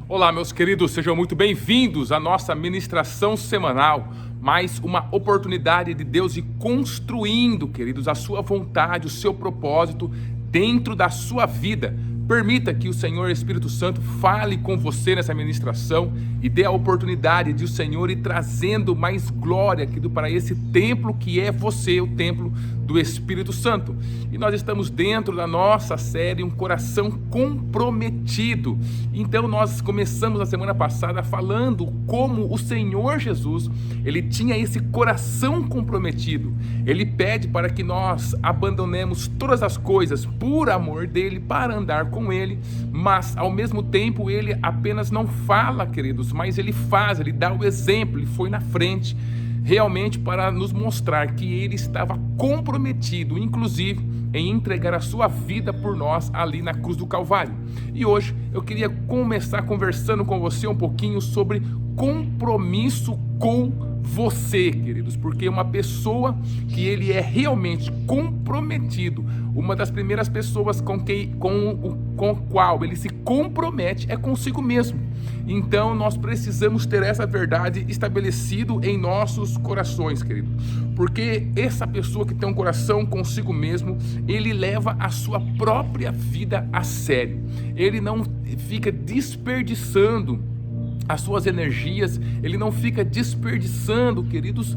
Olá, meus queridos, sejam muito bem-vindos à nossa ministração semanal. Mais uma oportunidade de Deus ir construindo, queridos, a sua vontade, o seu propósito dentro da sua vida. Permita que o Senhor Espírito Santo fale com você nessa ministração e dê a oportunidade de o Senhor ir trazendo mais glória, querido, para esse templo que é você, o templo do Espírito Santo. E nós estamos dentro da nossa série Um Coração Comprometido. Então nós começamos na semana passada falando como o Senhor Jesus, ele tinha esse coração comprometido. Ele pede para que nós abandonemos todas as coisas por amor dele, para andar com ele, mas ao mesmo tempo ele apenas não fala, queridos, mas ele faz, ele dá o exemplo, ele foi na frente, realmente para nos mostrar que ele estava comprometido, inclusive em entregar a sua vida por nós ali na cruz do Calvário. E hoje eu queria começar conversando com você um pouquinho sobre compromisso com você, queridos, porque uma pessoa que ele é realmente comprometido, uma das primeiras pessoas com o qual ele se compromete é consigo mesmo. Então nós precisamos ter essa verdade estabelecido em nossos corações, querido, porque essa pessoa que tem um coração consigo mesmo, ele leva a sua própria vida a sério. Ele não fica desperdiçando as suas energias, ele não fica desperdiçando, queridos,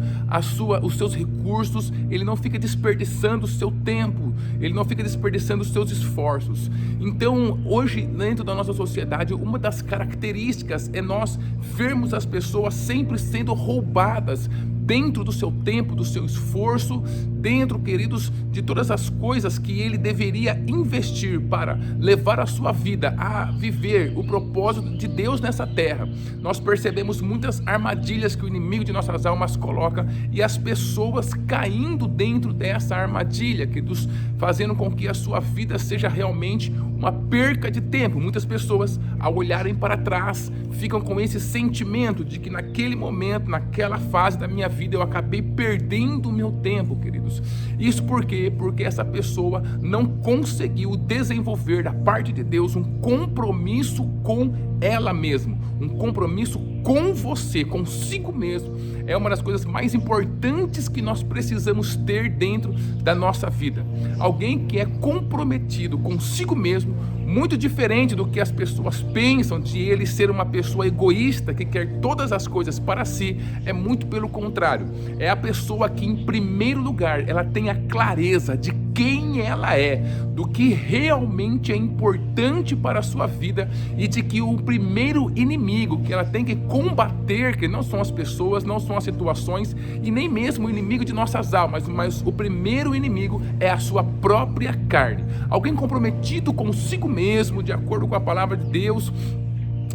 os seus recursos, ele não fica desperdiçando o seu tempo, ele não fica desperdiçando os seus esforços. Então, hoje, dentro da nossa sociedade, uma das características é nós vermos as pessoas sempre sendo roubadas dentro do seu tempo, do seu esforço, dentro, queridos, de todas as coisas que ele deveria investir para levar a sua vida a viver o propósito de Deus nessa terra. Nós percebemos muitas armadilhas que o inimigo de nossas almas coloca e as pessoas caindo dentro dessa armadilha, queridos, fazendo com que a sua vida seja realmente uma perca de tempo. Muitas pessoas, ao olharem para trás, ficam com esse sentimento de que naquele momento, naquela fase da minha vida, eu acabei perdendo o meu tempo, queridos. Isso por quê? Porque essa pessoa não conseguiu desenvolver da parte de Deus um compromisso com ela mesma, um compromisso com você, consigo mesmo. É uma das coisas mais importantes que nós precisamos ter dentro da nossa vida. Alguém que é comprometido consigo mesmo, muito diferente do que as pessoas pensam de ele ser uma pessoa egoísta que quer todas as coisas para si, é muito pelo contrário. É a pessoa que, em primeiro lugar, ela tem a clareza de quem ela é, do que realmente é importante para a sua vida e de que o primeiro inimigo que ela tem que combater, que não são as pessoas, não são as situações e nem mesmo o inimigo de nossas almas, mas o primeiro inimigo é a sua própria carne. Alguém comprometido consigo mesmo, de acordo com a palavra de Deus,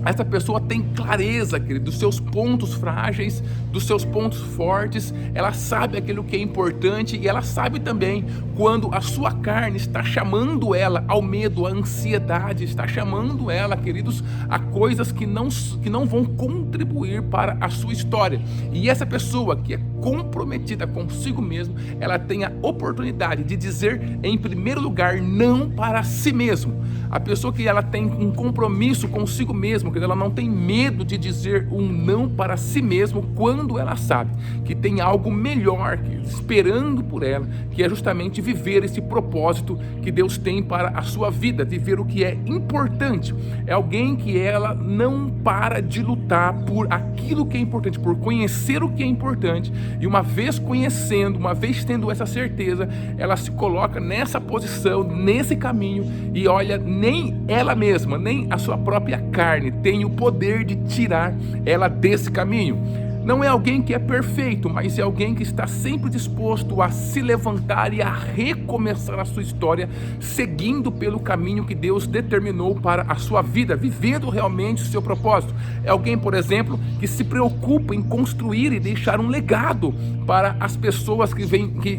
essa pessoa tem clareza, querido, dos seus pontos frágeis, dos seus pontos fortes. Ela sabe aquilo que é importante e ela sabe também quando a sua carne está chamando ela ao medo, à ansiedade, está chamando ela, queridos, a coisas que não vão contribuir para a sua história. E essa pessoa que é comprometida consigo mesmo, ela tem a oportunidade de dizer, em primeiro lugar, não para si mesmo. A pessoa que ela tem um compromisso consigo mesmo, que ela não tem medo de dizer um não para si mesmo quando ela sabe que tem algo melhor esperando por ela, que é justamente viver esse propósito que Deus tem para a sua vida, viver o que é importante. É alguém que ela não para de lutar por aquilo que é importante, por conhecer o que é importante, e uma vez conhecendo, uma vez tendo essa certeza, ela se coloca nessa posição, nesse caminho, e olha, nem ela mesma, nem a sua própria carne tem o poder de tirar ela desse caminho. Não é alguém que é perfeito, mas é alguém que está sempre disposto a se levantar e a recomeçar a sua história, seguindo pelo caminho que Deus determinou para a sua vida, vivendo realmente o seu propósito. É alguém, por exemplo, que se preocupa em construir e deixar um legado para as pessoas que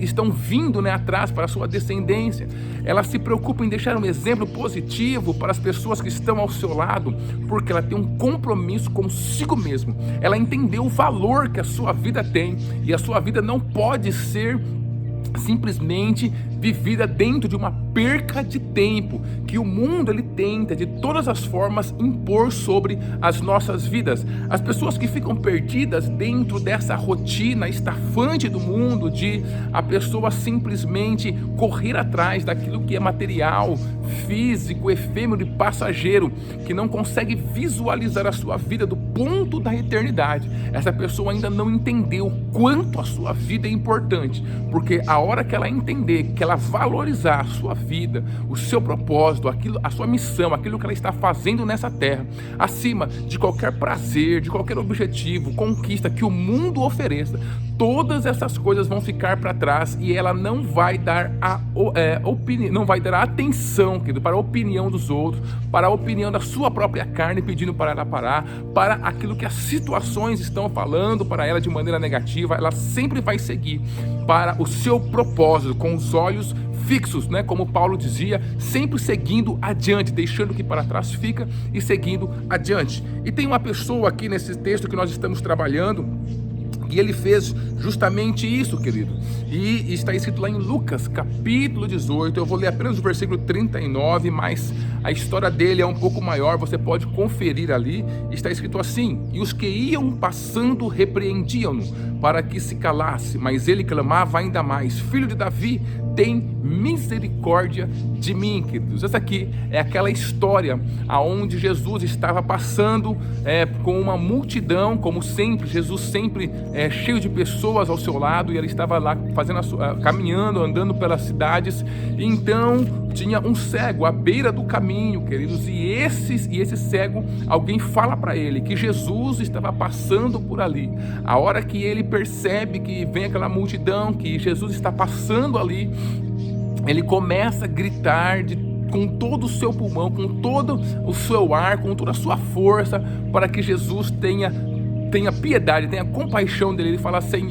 estão vindo, atrás, para a sua descendência. Ela se preocupa em deixar um exemplo positivo para as pessoas que estão ao seu lado, porque ela tem um compromisso consigo mesmo. Ela entendeu o valor que a sua vida tem, e a sua vida não pode ser simplesmente vivida dentro de uma perca de tempo que o mundo ele tenta de todas as formas impor sobre as nossas vidas. As pessoas que ficam perdidas dentro dessa rotina estafante do mundo, de a pessoa simplesmente correr atrás daquilo que é material, físico, efêmero e passageiro, que não consegue visualizar a sua vida do ponto da eternidade. Essa pessoa ainda não entendeu quanto a sua vida é importante, porque a hora que ela entender, que ela valorizar a sua vida, o seu propósito, aquilo, a sua missão, aquilo que ela está fazendo nessa terra, acima de qualquer prazer, de qualquer objetivo, conquista que o mundo ofereça, todas essas coisas vão ficar para trás e ela não vai dar não vai dar atenção, querido, para a opinião dos outros, para a opinião da sua própria carne pedindo para ela parar, para aquilo que as situações estão falando para ela de maneira negativa. Ela sempre vai seguir para o seu propósito com os olhos fixos, né? Como Paulo dizia, sempre seguindo adiante, deixando o que para trás fica e seguindo adiante. E tem uma pessoa aqui nesse texto que nós estamos trabalhando, e ele fez justamente isso, querido. E está escrito lá em Lucas, capítulo 18. Eu vou ler apenas o versículo 39, mas a história dele é um pouco maior, você pode conferir ali. Está escrito assim: e os que iam passando repreendiam-no, para que se calasse, mas ele clamava ainda mais: Filho de Davi, tem misericórdia de mim, queridos. Essa aqui é aquela história aonde Jesus estava passando com uma multidão, como sempre, Jesus sempre cheio de pessoas ao seu lado, e ele estava lá fazendo caminhando, andando pelas cidades, e então tinha um cego à beira do caminho, queridos, e esse cego, alguém fala para ele que Jesus estava passando por ali. A hora que ele percebe que vem aquela multidão, que Jesus está passando ali, ele começa a gritar com todo o seu pulmão, com todo o seu ar, com toda a sua força, para que Jesus tenha piedade, tenha compaixão dele. Ele fala assim: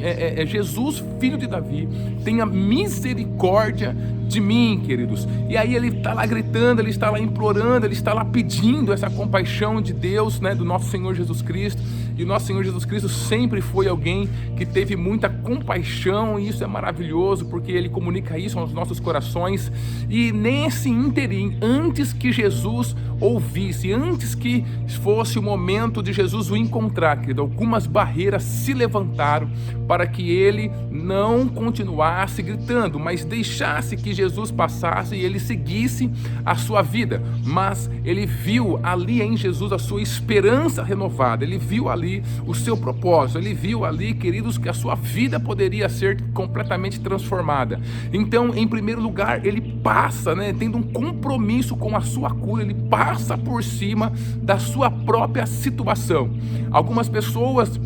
Jesus, filho de Davi, tenha misericórdia de mim, queridos. E aí ele está lá gritando, ele está lá implorando, ele está lá pedindo essa compaixão de Deus, né, do nosso Senhor Jesus Cristo. E o nosso Senhor Jesus Cristo sempre foi alguém que teve muita compaixão, e isso é maravilhoso, porque ele comunica isso aos nossos corações. E nesse ínterim, antes que Jesus ouvisse, antes que fosse o momento de Jesus o encontrar, querido, algumas barreiras se levantaram para que ele não continuasse gritando, mas deixasse que Jesus passasse e ele seguisse a sua vida. Mas ele viu ali em Jesus a sua esperança renovada, ele viu ali o seu propósito, ele viu ali, queridos, que a sua vida poderia ser completamente transformada. Então, em primeiro lugar, ele passa, né, tendo um compromisso com a sua cura, ele passa por cima da sua própria situação. Algumas pessoas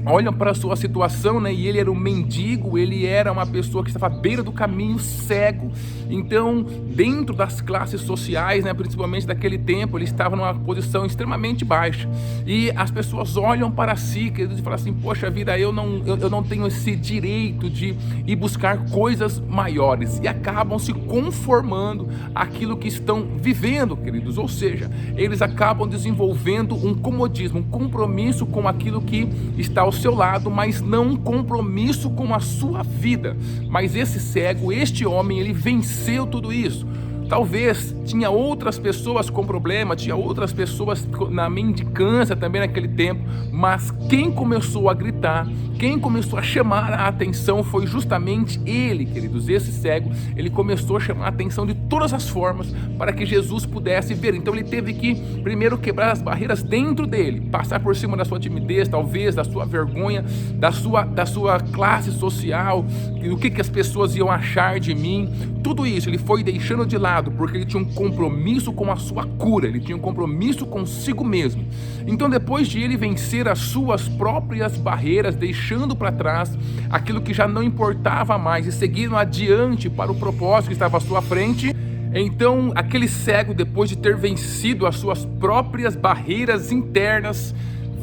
olham para a sua situação, né? E ele era um mendigo, ele era uma pessoa que estava à beira do caminho, cego. Então, dentro das classes sociais, né, principalmente daquele tempo, ele estava numa posição extremamente baixa. E as pessoas olham para si, queridos, e falam assim: poxa vida, eu não tenho esse direito de ir buscar coisas maiores. E acabam se conformando àquilo que estão vivendo, queridos. Ou seja, eles acabam desenvolvendo um comodismo, um compromisso com aquilo que está ao seu lado, mas não um compromisso com a sua vida. Mas esse cego, este homem, ele venceu tudo isso. Talvez tinha outras pessoas com problema, tinha outras pessoas na mendicância também naquele tempo, mas quem começou a gritar, quem começou a chamar a atenção foi justamente ele, queridos. Esse cego, ele começou a chamar a atenção de todas as formas para que Jesus pudesse ver. Então ele teve que primeiro quebrar as barreiras dentro dele, passar por cima da sua timidez, talvez da sua vergonha, da sua classe social, o que as pessoas iam achar de mim. Tudo isso ele foi deixando de lado, porque ele tinha um compromisso com a sua cura, ele tinha um compromisso consigo mesmo. Então, depois de ele vencer as suas próprias barreiras, deixando para trás aquilo que já não importava mais e seguindo adiante para o propósito que estava à sua frente, então aquele cego, depois de ter vencido as suas próprias barreiras internas,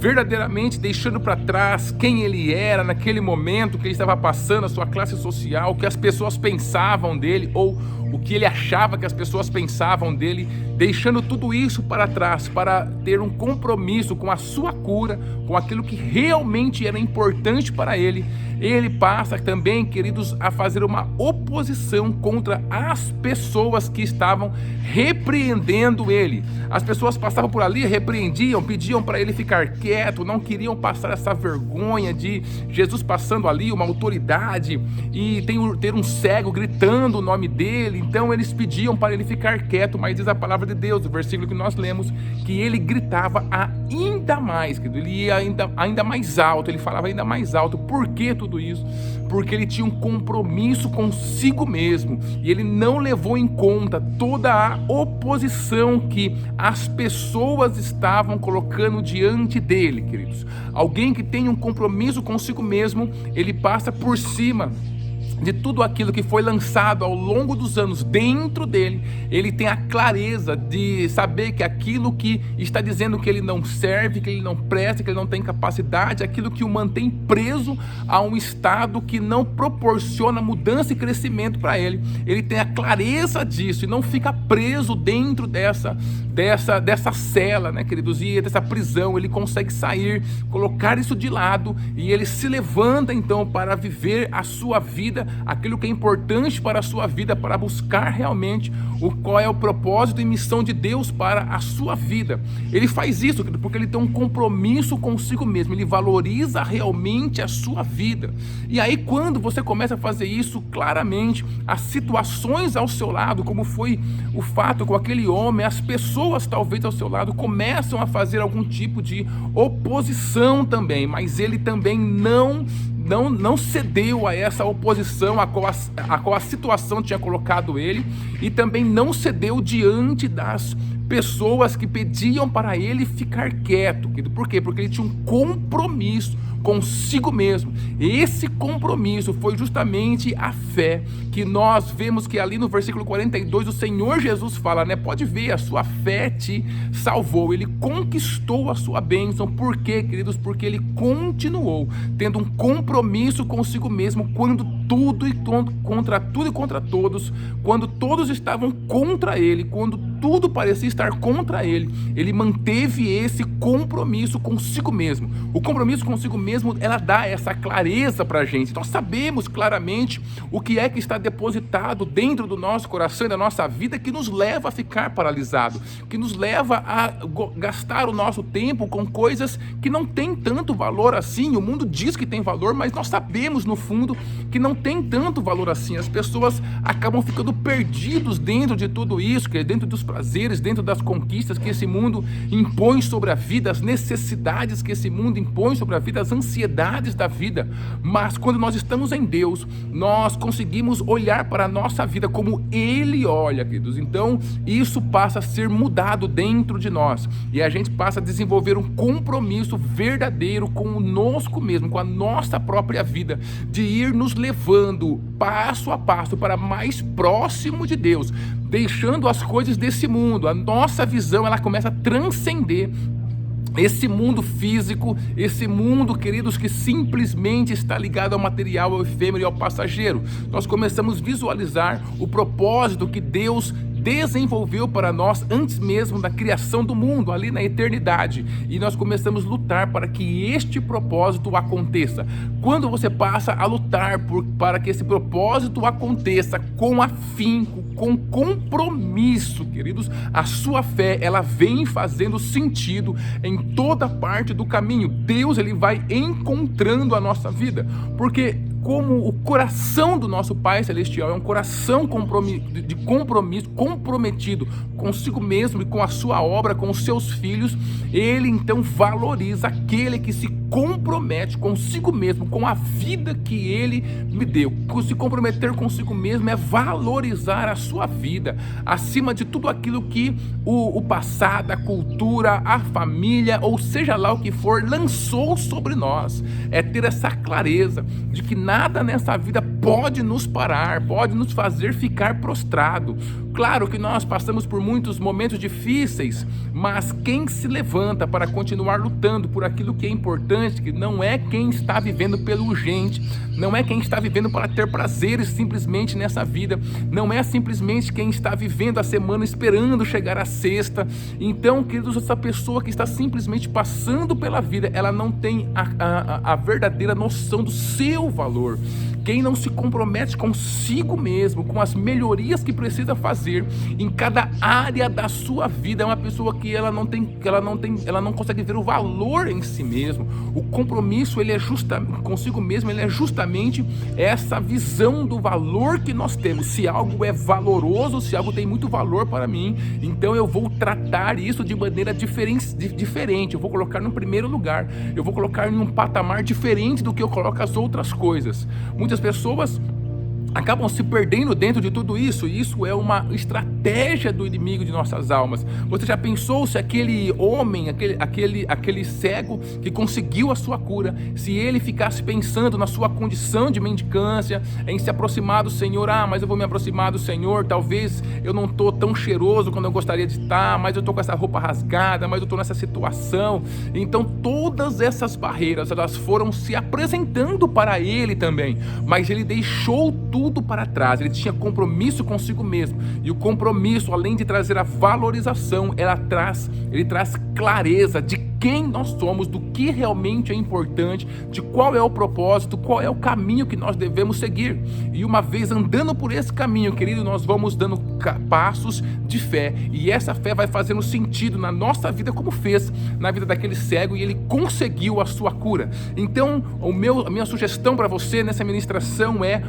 verdadeiramente deixando para trás quem ele era naquele momento que ele estava passando, a sua classe social, o que as pessoas pensavam dele, ou o que ele achava que as pessoas pensavam dele, deixando tudo isso para trás para ter um compromisso com a sua cura, com aquilo que realmente era importante para ele. Ele passa também, queridos, a fazer uma oposição contra as pessoas que estavam repreendendo ele. As pessoas passavam por ali, repreendiam, pediam para ele ficar quieto, não queriam passar essa vergonha de Jesus passando ali, uma autoridade, e ter um cego gritando o nome dele. Então eles pediam para ele ficar quieto, mas diz a palavra de Deus, o versículo que nós lemos, que ele gritava ainda mais, querido. Ele ia ainda mais alto, ele falava ainda mais alto. Por que tudo isso? Porque ele tinha um compromisso consigo mesmo, e ele não levou em conta toda a oposição que as pessoas estavam colocando diante dele, queridos. Alguém que tem um compromisso consigo mesmo, ele passa por cima de tudo aquilo que foi lançado ao longo dos anos dentro dele. Ele tem a clareza de saber que aquilo que está dizendo que ele não serve, que ele não presta, que ele não tem capacidade, aquilo que o mantém preso a um estado que não proporciona mudança e crescimento para ele. Ele tem a clareza disso e não fica preso dentro dessa cela, né, queridos, e dessa prisão. Ele consegue sair, colocar isso de lado, e ele se levanta então para viver a sua vida, aquilo que é importante para a sua vida, para buscar realmente qual é o propósito e missão de Deus para a sua vida. Ele faz isso porque ele tem um compromisso consigo mesmo, ele valoriza realmente a sua vida. E aí, quando você começa a fazer isso, claramente as situações ao seu lado, como foi o fato com aquele homem, as pessoas talvez ao seu lado começam a fazer algum tipo de oposição também, mas ele também não cedeu a essa oposição a qual a situação tinha colocado ele, e também não cedeu diante das pessoas que pediam para ele ficar quieto. Por quê? Porque ele tinha um compromisso consigo mesmo. Esse compromisso foi justamente a fé, que nós vemos que ali no versículo 42 o Senhor Jesus fala, né? Pode ver, a sua fé te salvou. Ele conquistou a sua bênção. Por quê, queridos? Porque ele continuou tendo um compromisso consigo mesmo quando tudo e contra tudo e contra todos, quando todos estavam contra ele, quando tudo parecia estar contra ele, ele manteve esse compromisso consigo mesmo. O compromisso consigo mesmo, ela dá essa clareza para a gente. Nós sabemos claramente o que é que está depositado dentro do nosso coração e da nossa vida, que nos leva a ficar paralisado, que nos leva a gastar o nosso tempo com coisas que não têm tanto valor assim. O mundo diz que tem valor, mas nós sabemos no fundo que não tem tanto valor assim. As pessoas acabam ficando perdidos dentro de tudo isso, que é dentro dos prazeres, dentro das conquistas que esse mundo impõe sobre a vida, as necessidades que esse mundo impõe sobre a vida, as ansiedades da vida. Mas quando nós estamos em Deus, nós conseguimos olhar para a nossa vida como Ele olha, queridos. Então isso passa a ser mudado dentro de nós, e a gente passa a desenvolver um compromisso verdadeiro conosco mesmo, com a nossa própria vida, de ir nos levando passo a passo para mais próximo de Deus, deixando as coisas desse mundo. A nossa visão, ela começa a transcender esse mundo físico, esse mundo, queridos, que simplesmente está ligado ao material, ao efêmero e ao passageiro. Nós começamos a visualizar o propósito que Deus desenvolveu para nós antes mesmo da criação do mundo, ali na eternidade, e nós começamos a lutar para que este propósito aconteça. Quando você passa a lutar para que esse propósito aconteça com afinco, com compromisso, queridos, a sua fé, ela vem fazendo sentido em toda parte do caminho. Deus, ele vai encontrando a nossa vida, porque como o coração do nosso Pai Celestial é um coração de compromisso, comprometido consigo mesmo e com a sua obra, com os seus filhos, Ele então valoriza aquele que se compromete consigo mesmo, com a vida que Ele me deu. Se comprometer consigo mesmo é valorizar a sua vida, acima de tudo aquilo que o passado, a cultura, a família, ou seja lá o que for, lançou sobre nós. É ter essa clareza de que nada nessa vida pode nos parar, pode nos fazer ficar prostrado. Claro que nós passamos por muitos momentos difíceis, mas quem se levanta para continuar lutando por aquilo que é importante, que não é quem está vivendo pelo urgente, não é quem está vivendo para ter prazeres simplesmente nessa vida, não é simplesmente quem está vivendo a semana esperando chegar a sexta. Então, queridos, essa pessoa que está simplesmente passando pela vida, ela não tem a verdadeira noção do seu valor. Quem não se compromete consigo mesmo, com as melhorias que precisa fazer em cada área da sua vida, é uma pessoa que ela não consegue ver o valor em si mesmo. O compromisso, ele é consigo mesmo, ele é justamente essa visão do valor que nós temos. Se algo é valoroso, se algo tem muito valor para mim, então eu vou tratar isso de maneira diferente. Eu vou colocar no primeiro lugar, eu vou colocar em um patamar diferente do que eu coloco as outras coisas. Muitas pessoas acabam se perdendo dentro de tudo isso, e isso é uma estratégia do inimigo de nossas almas. Você já pensou se aquele homem, aquele cego que conseguiu a sua cura, se ele ficasse pensando na sua condição de mendicância, em se aproximar do Senhor? Mas eu vou me aproximar do Senhor, talvez eu não estou tão cheiroso quando eu gostaria de estar, mas eu estou com essa roupa rasgada, mas eu estou nessa situação. Então todas essas barreiras, elas foram se apresentando para ele também, mas ele deixou tudo para trás. Ele tinha compromisso consigo mesmo, e o compromisso, além de trazer a valorização, ele traz clareza de quem nós somos, do que realmente é importante, de qual é o propósito, qual é o caminho que nós devemos seguir. E uma vez andando por esse caminho, querido, nós vamos dando passos de fé, e essa fé vai fazendo sentido na nossa vida, como fez na vida daquele cego, e ele conseguiu a sua cura. Então a minha sugestão para você nessa ministração é: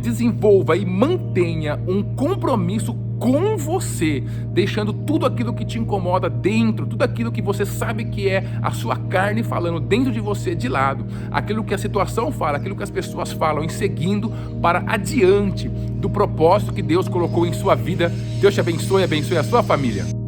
desenvolva e mantenha um compromisso com você, deixando tudo aquilo que te incomoda dentro, tudo aquilo que você sabe que é a sua carne falando dentro de você de lado, aquilo que a situação fala, aquilo que as pessoas falam, e seguindo para adiante do propósito que Deus colocou em sua vida. Deus te abençoe e abençoe a sua família.